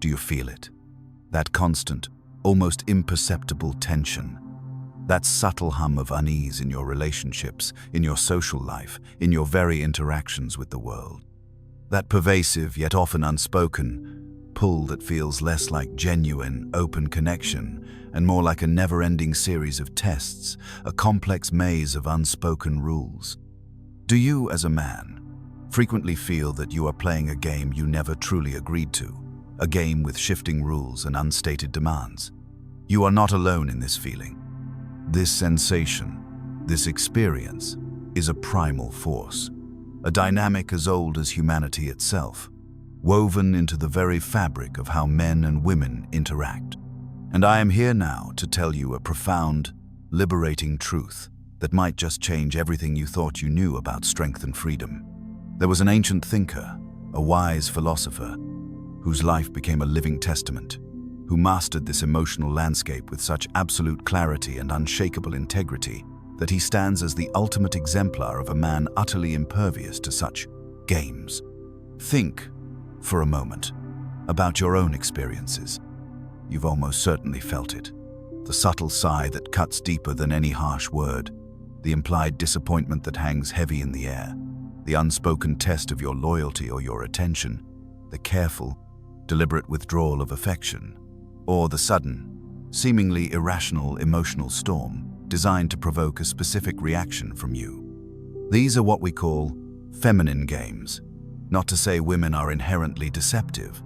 Do you feel it? That constant, almost imperceptible tension. That subtle hum of unease in your relationships, in your social life, in your very interactions with the world. That pervasive, yet often unspoken, pull that feels less like genuine, open connection and more like a never-ending series of tests, a complex maze of unspoken rules. Do you, as a man, frequently feel that you are playing a game you never truly agreed to, a game with shifting rules and unstated demands? You are not alone in this feeling. This sensation, this experience, is a primal force, a dynamic as old as humanity itself, woven into the very fabric of how men and women interact. And I am here now to tell you a profound, liberating truth that might just change everything you thought you knew about strength and freedom. There was an ancient thinker, a wise philosopher, whose life became a living testament, who mastered this emotional landscape with such absolute clarity and unshakable integrity that he stands as the ultimate exemplar of a man utterly impervious to such games. Think, for a moment, about your own experiences. You've almost certainly felt it. The subtle sigh that cuts deeper than any harsh word, the implied disappointment that hangs heavy in the air, the unspoken test of your loyalty or your attention, the careful, deliberate withdrawal of affection, or the sudden, seemingly irrational emotional storm designed to provoke a specific reaction from you. These are what we call feminine games. Not to say women are inherently deceptive,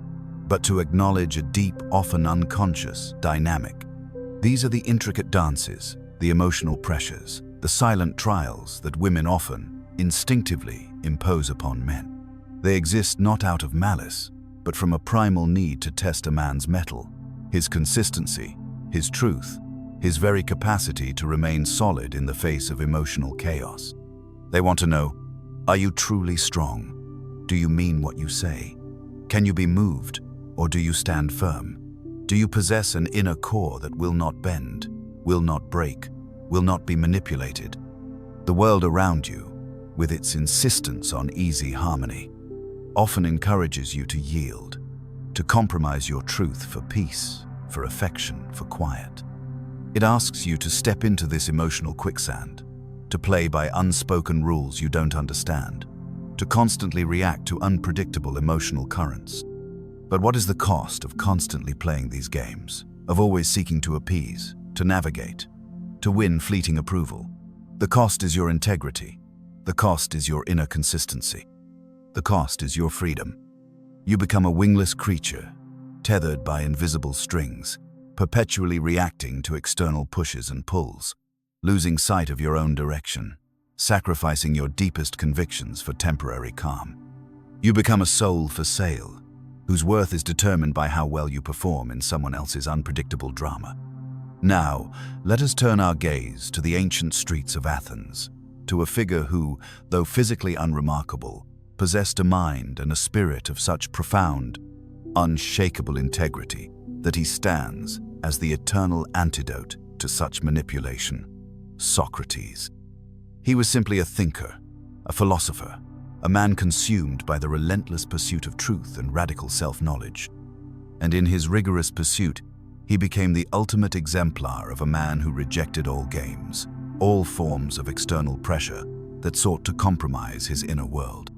but to acknowledge a deep, often unconscious dynamic. These are the intricate dances, the emotional pressures, the silent trials that women often, instinctively, impose upon men. They exist not out of malice, but from a primal need to test a man's mettle, his consistency, his truth, his very capacity to remain solid in the face of emotional chaos. They want to know, are you truly strong? Do you mean what you say? Can you be moved, or do you stand firm? Do you possess an inner core that will not bend, will not break, will not be manipulated? The world around you, with its insistence on easy harmony, often encourages you to yield, to compromise your truth for peace, for affection, for quiet. It asks you to step into this emotional quicksand, to play by unspoken rules you don't understand, to constantly react to unpredictable emotional currents. But what is the cost of constantly playing these games, of always seeking to appease, to navigate, to win fleeting approval? The cost is your integrity. The cost is your inner consistency. The cost is your freedom. You become a wingless creature, tethered by invisible strings, perpetually reacting to external pushes and pulls, losing sight of your own direction, sacrificing your deepest convictions for temporary calm. You become a soul for sale, whose worth is determined by how well you perform in someone else's unpredictable drama. Now, let us turn our gaze to the ancient streets of Athens, to a figure who, though physically unremarkable, possessed a mind and a spirit of such profound, unshakable integrity that he stands as the eternal antidote to such manipulation: Socrates. He was simply a thinker, a philosopher, a man consumed by the relentless pursuit of truth and radical self-knowledge. And in his rigorous pursuit, he became the ultimate exemplar of a man who rejected all games, all forms of external pressure that sought to compromise his inner world.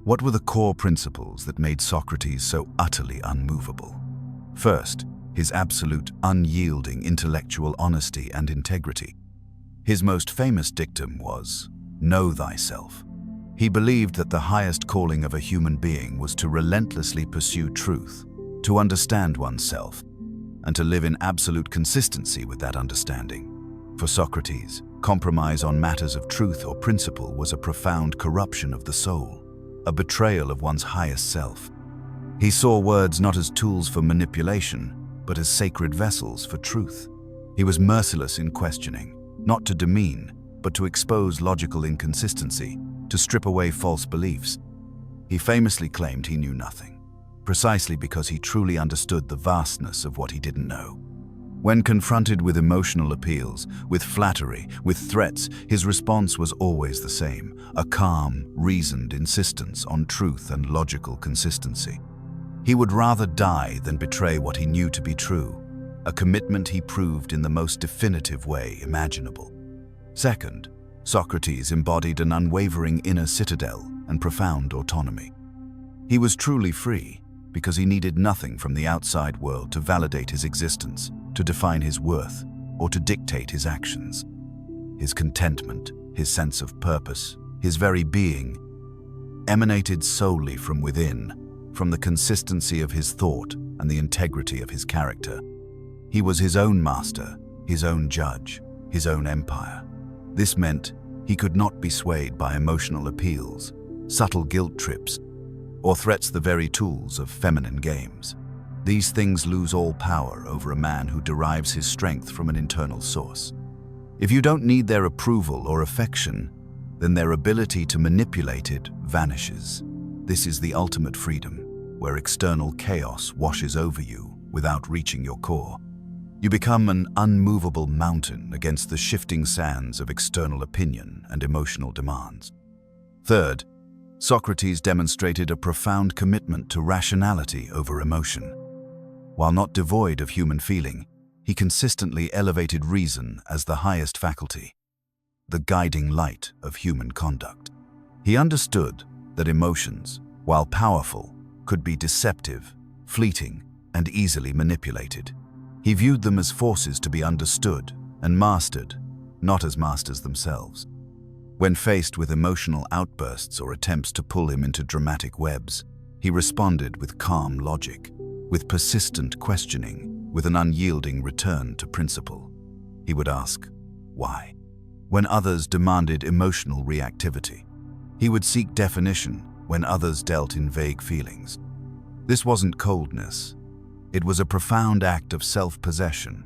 What were the core principles that made Socrates so utterly unmovable? First, his absolute, unyielding intellectual honesty and integrity. His most famous dictum was, "Know thyself." He believed that the highest calling of a human being was to relentlessly pursue truth, to understand oneself, and to live in absolute consistency with that understanding. For Socrates, compromise on matters of truth or principle was a profound corruption of the soul, a betrayal of one's highest self. He saw words not as tools for manipulation, but as sacred vessels for truth. He was merciless in questioning, not to demean, but to expose logical inconsistency, to strip away false beliefs. He famously claimed he knew nothing, precisely because he truly understood the vastness of what he didn't know. When confronted with emotional appeals, with flattery, with threats, his response was always the same: a calm, reasoned insistence on truth and logical consistency. He would rather die than betray what he knew to be true, a commitment he proved in the most definitive way imaginable. Second, Socrates embodied an unwavering inner citadel and profound autonomy. He was truly free because he needed nothing from the outside world to validate his existence, to define his worth, or to dictate his actions. His contentment, his sense of purpose, his very being, emanated solely from within, from the consistency of his thought and the integrity of his character. He was his own master, his own judge, his own empire. This meant he could not be swayed by emotional appeals, subtle guilt trips, or threats, the very tools of feminine games. These things lose all power over a man who derives his strength from an internal source. If you don't need their approval or affection, then their ability to manipulate it vanishes. This is the ultimate freedom, where external chaos washes over you without reaching your core. You become an unmovable mountain against the shifting sands of external opinion and emotional demands. Third, Socrates demonstrated a profound commitment to rationality over emotion. While not devoid of human feeling, he consistently elevated reason as the highest faculty, the guiding light of human conduct. He understood that emotions, while powerful, could be deceptive, fleeting, and easily manipulated. He viewed them as forces to be understood and mastered, not as masters themselves. When faced with emotional outbursts or attempts to pull him into dramatic webs, he responded with calm logic, with persistent questioning, with an unyielding return to principle. He would ask, why? When others demanded emotional reactivity, he would seek definition when others dealt in vague feelings. This wasn't coldness. It was a profound act of self-possession,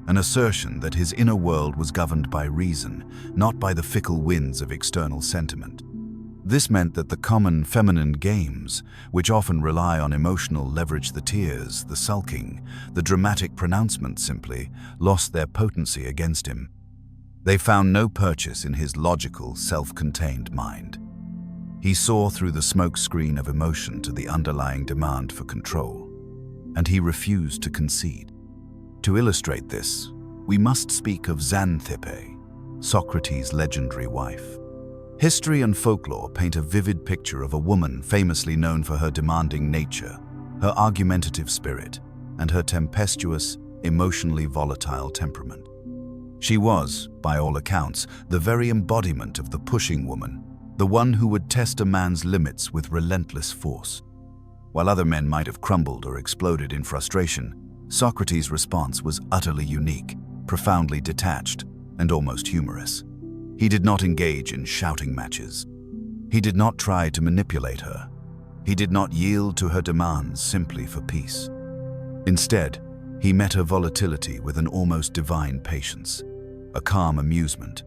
an assertion that his inner world was governed by reason, not by the fickle winds of external sentiment. This meant that the common feminine games, which often rely on emotional leverage, the tears, the sulking, the dramatic pronouncement, simply lost their potency against him. They found no purchase in his logical, self-contained mind. He saw through the smokescreen of emotion to the underlying demand for control, and he refused to concede. To illustrate this, we must speak of Xanthippe, Socrates' legendary wife. History and folklore paint a vivid picture of a woman famously known for her demanding nature, her argumentative spirit, and her tempestuous, emotionally volatile temperament. She was, by all accounts, the very embodiment of the pushing woman, the one who would test a man's limits with relentless force. While other men might have crumbled or exploded in frustration, Socrates' response was utterly unique, profoundly detached, and almost humorous. He did not engage in shouting matches. He did not try to manipulate her. He did not yield to her demands simply for peace. Instead, he met her volatility with an almost divine patience, a calm amusement,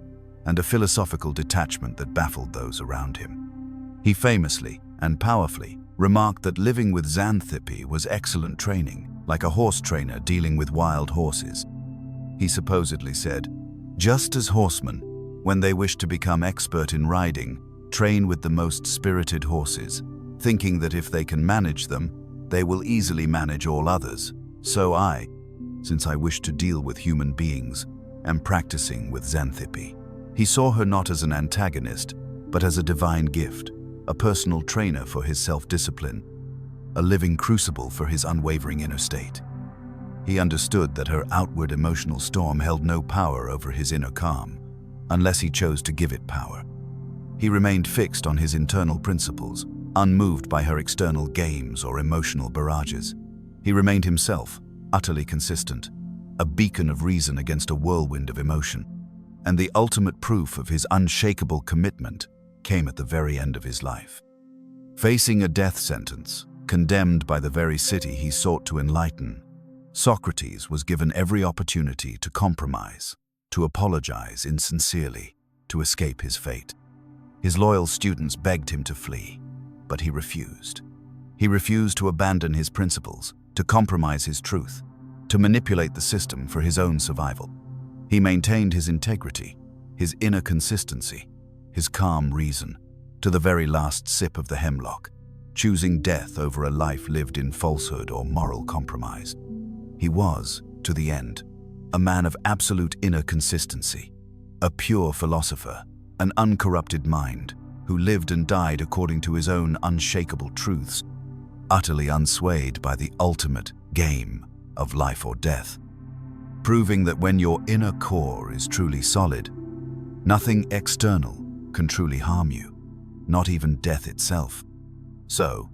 and a philosophical detachment that baffled those around him. He famously and powerfully remarked that living with Xanthippe was excellent training, like a horse trainer dealing with wild horses. He supposedly said, "Just as horsemen, when they wish to become expert in riding, train with the most spirited horses, thinking that if they can manage them, they will easily manage all others, so I, since I wish to deal with human beings, am practicing with Xanthippe." He saw her not as an antagonist, but as a divine gift, a personal trainer for his self-discipline, a living crucible for his unwavering inner state. He understood that her outward emotional storm held no power over his inner calm, unless he chose to give it power. He remained fixed on his internal principles, unmoved by her external games or emotional barrages. He remained himself, utterly consistent, a beacon of reason against a whirlwind of emotion. And the ultimate proof of his unshakable commitment came at the very end of his life. Facing a death sentence, condemned by the very city he sought to enlighten, Socrates was given every opportunity to compromise, to apologize insincerely, to escape his fate. His loyal students begged him to flee, but he refused. He refused to abandon his principles, to compromise his truth, to manipulate the system for his own survival. He maintained his integrity, his inner consistency, his calm reason, to the very last sip of the hemlock, choosing death over a life lived in falsehood or moral compromise. He was, to the end, a man of absolute inner consistency, a pure philosopher, an uncorrupted mind, who lived and died according to his own unshakable truths, utterly unswayed by the ultimate game of life or death, proving that when your inner core is truly solid, nothing external can truly harm you, not even death itself. So,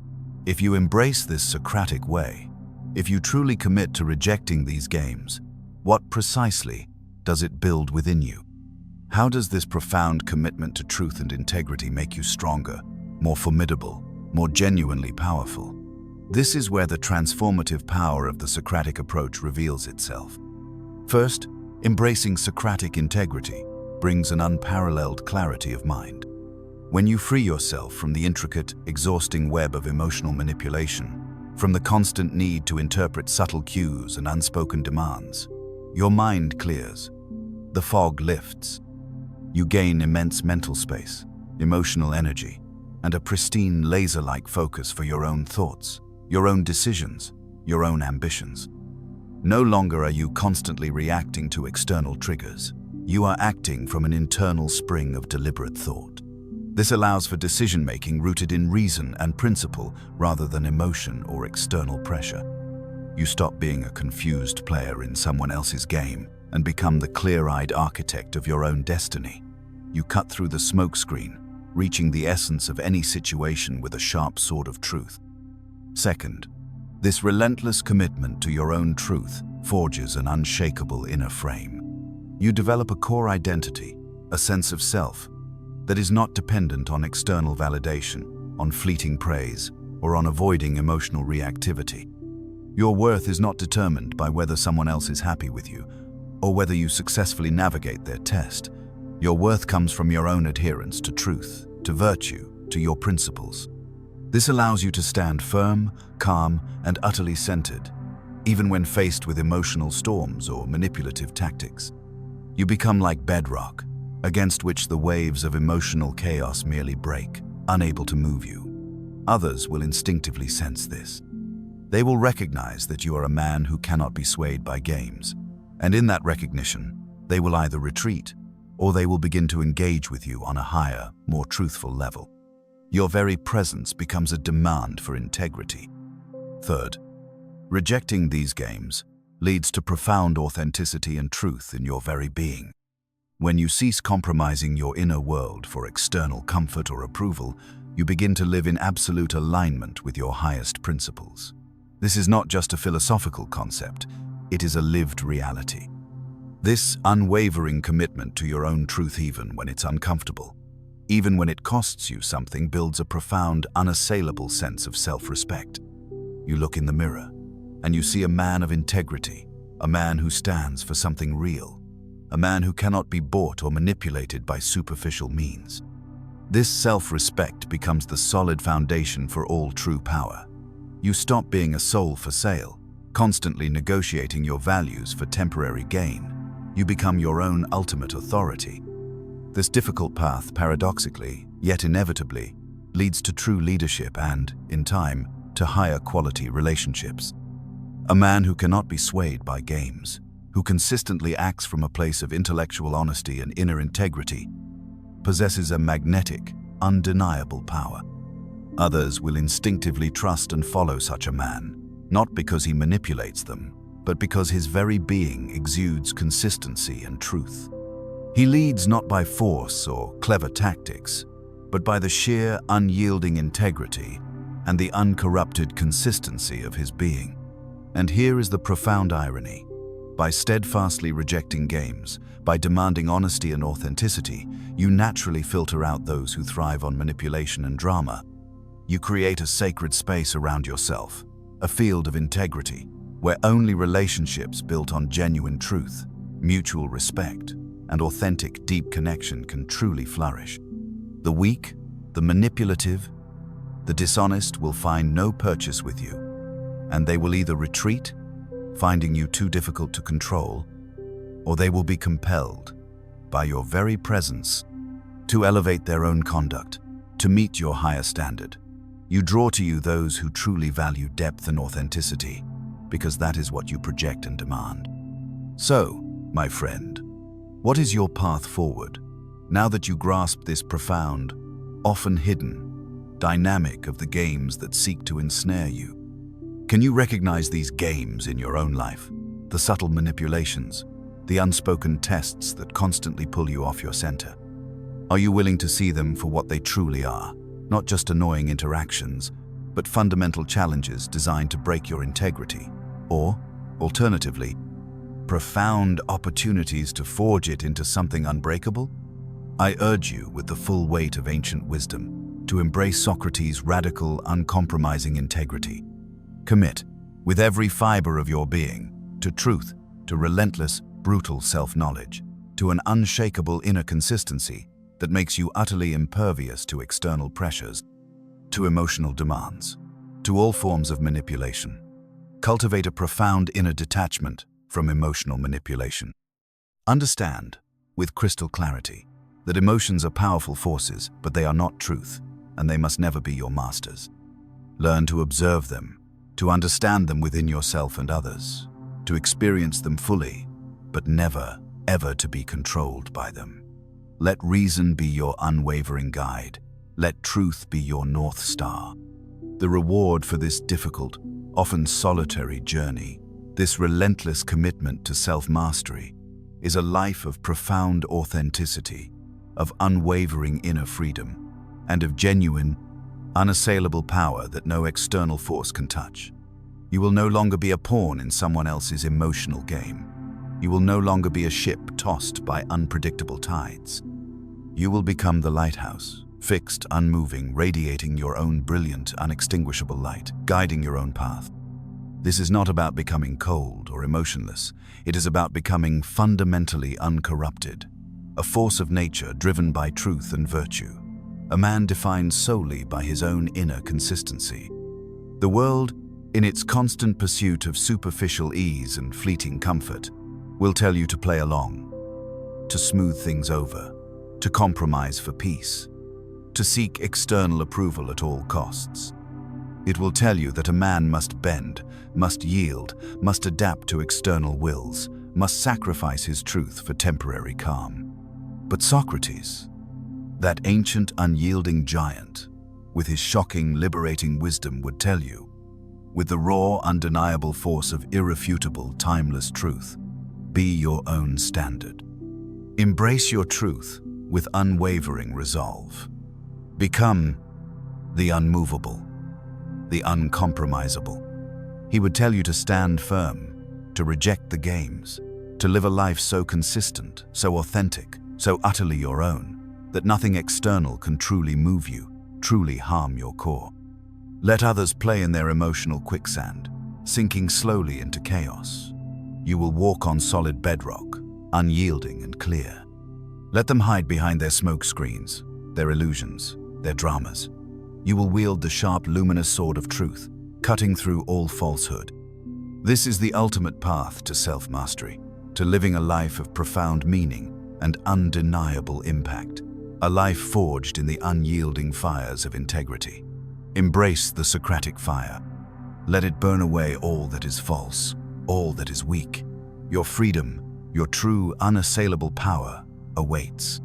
if you embrace this Socratic way, if you truly commit to rejecting these games, what precisely does it build within you? How does this profound commitment to truth and integrity make you stronger, more formidable, more genuinely powerful? This is where the transformative power of the Socratic approach reveals itself. First, embracing Socratic integrity brings an unparalleled clarity of mind. When you free yourself from the intricate, exhausting web of emotional manipulation, from the constant need to interpret subtle cues and unspoken demands, your mind clears. The fog lifts. You gain immense mental space, emotional energy, and a pristine laser-like focus for your own thoughts, your own decisions, your own ambitions. No longer are you constantly reacting to external triggers. You are acting from an internal spring of deliberate thought. This allows for decision-making rooted in reason and principle rather than emotion or external pressure. You stop being a confused player in someone else's game and become the clear-eyed architect of your own destiny. You cut through the smokescreen, reaching the essence of any situation with a sharp sword of truth. Second, this relentless commitment to your own truth forges an unshakable inner frame. You develop a core identity, a sense of self, that is not dependent on external validation, on fleeting praise, or on avoiding emotional reactivity. Your worth is not determined by whether someone else is happy with you, or whether you successfully navigate their test. Your worth comes from your own adherence to truth, to virtue, to your principles. This allows you to stand firm, calm, and utterly centered, even when faced with emotional storms or manipulative tactics. You become like bedrock, against which the waves of emotional chaos merely break, unable to move you. Others will instinctively sense this. They will recognize that you are a man who cannot be swayed by games, and in that recognition, they will either retreat or they will begin to engage with you on a higher, more truthful level. Your very presence becomes a demand for integrity. Third, rejecting these games leads to profound authenticity and truth in your very being. When you cease compromising your inner world for external comfort or approval, you begin to live in absolute alignment with your highest principles. This is not just a philosophical concept, it is a lived reality. This unwavering commitment to your own truth, even when it's uncomfortable, even when it costs you something, builds a profound, unassailable sense of self-respect. You look in the mirror, and you see a man of integrity, a man who stands for something real, a man who cannot be bought or manipulated by superficial means. This self-respect becomes the solid foundation for all true power. You stop being a soul for sale, constantly negotiating your values for temporary gain. You become your own ultimate authority. This difficult path, paradoxically, yet inevitably, leads to true leadership and, in time, to higher quality relationships. A man who cannot be swayed by games, who consistently acts from a place of intellectual honesty and inner integrity, possesses a magnetic, undeniable power. Others will instinctively trust and follow such a man, not because he manipulates them, but because his very being exudes consistency and truth. He leads not by force or clever tactics, but by the sheer, unyielding integrity and the uncorrupted consistency of his being. And here is the profound irony. By steadfastly rejecting games, by demanding honesty and authenticity, you naturally filter out those who thrive on manipulation and drama. You create a sacred space around yourself, a field of integrity, where only relationships built on genuine truth, mutual respect, and authentic, deep connection can truly flourish. The weak, the manipulative, the dishonest will find no purchase with you, and they will either retreat, finding you too difficult to control, or they will be compelled, by your very presence, to elevate their own conduct, to meet your higher standard. You draw to you those who truly value depth and authenticity, because that is what you project and demand. So, my friend, what is your path forward, now that you grasp this profound, often hidden, dynamic of the games that seek to ensnare you? Can you recognize these games in your own life? The subtle manipulations, the unspoken tests that constantly pull you off your center? Are you willing to see them for what they truly are? Not just annoying interactions, but fundamental challenges designed to break your integrity? Or, alternatively, profound opportunities to forge it into something unbreakable? I urge you, with the full weight of ancient wisdom, to embrace Socrates' radical, uncompromising integrity. Commit, with every fiber of your being, to truth, to relentless, brutal self-knowledge, to an unshakable inner consistency that makes you utterly impervious to external pressures, to emotional demands, to all forms of manipulation. Cultivate a profound inner detachment from emotional manipulation. Understand, with crystal clarity, that emotions are powerful forces, but they are not truth, and they must never be your masters. Learn to observe them, to understand them within yourself and others, to experience them fully, but never, ever to be controlled by them. Let reason be your unwavering guide. Let truth be your North Star. The reward for this difficult, often solitary journey, this relentless commitment to self-mastery, is a life of profound authenticity, of unwavering inner freedom, and of genuine, unassailable power that no external force can touch. You will no longer be a pawn in someone else's emotional game. You will no longer be a ship tossed by unpredictable tides. You will become the lighthouse, fixed, unmoving, radiating your own brilliant, unextinguishable light, guiding your own path. This is not about becoming cold or emotionless. It is about becoming fundamentally uncorrupted, a force of nature driven by truth and virtue, a man defined solely by his own inner consistency. The world, in its constant pursuit of superficial ease and fleeting comfort, will tell you to play along, to smooth things over, to compromise for peace, to seek external approval at all costs. It will tell you that a man must bend, must yield, must adapt to external wills, must sacrifice his truth for temporary calm. But Socrates, that ancient, unyielding giant, with his shocking, liberating wisdom, would tell you, with the raw, undeniable force of irrefutable, timeless truth, be your own standard. Embrace your truth with unwavering resolve. Become the unmovable, the uncompromisable. He would tell you to stand firm, to reject the games, to live a life so consistent, so authentic, so utterly your own, that nothing external can truly move you, truly harm your core. Let others play in their emotional quicksand, sinking slowly into chaos. You will walk on solid bedrock, unyielding and clear. Let them hide behind their smoke screens, their illusions, their dramas. You will wield the sharp, luminous sword of truth, cutting through all falsehood. This is the ultimate path to self-mastery, to living a life of profound meaning and undeniable impact, a life forged in the unyielding fires of integrity. Embrace the Socratic fire. Let it burn away all that is false, all that is weak. Your freedom, your true, unassailable power awaits.